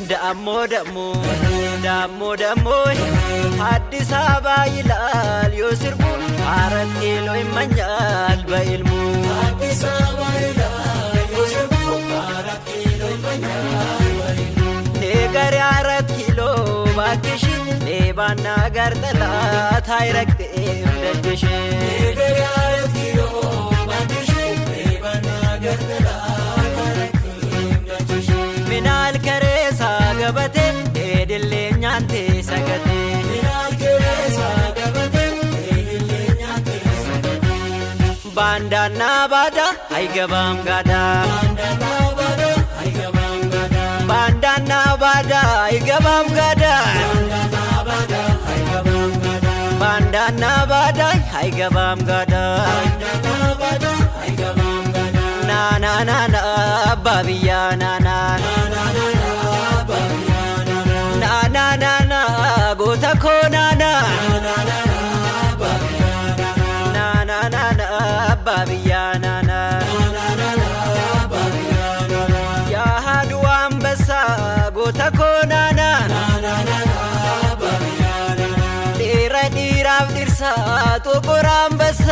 ደሞ አዲስ አበባ ይላል ዮስርቡ አራት ኪሎ ይመኛል በኢልሙ አዲስ አበባ ይላል ዮስርቡ አራት ኪሎ ይመኛል በኢልሙ ነገር አራት ኪሎ ባክሽ ሌባና ጋር ጠላት አይረግጥም ደጅሽ ነገር አራት ኪሎ ባክሽ ሌባና ጋር ጠላት አይረግጥም ደጅሽ ምናል ከሬሳ ገበቴ ሄድልኝ አንተ ሰገቴ ምናል ከሬሳ ገበቴ ሄድልኝ አንተ ሰገቴ ባንዳና ባዳ አይገባም ጋዳ ባንዳና ባዳ አይገባም ጋዳ ባንዳና ባዳ አይገባም ጋዳ ናናናና አባብያ ናና ናናናና ጎታ ኮናና ናናናና አባብያ ናና ያሃዱ አንበሳ ጎታ ኮናና ዲራ ዲራፍ ዲርሳ ጦቆራ አንበሳ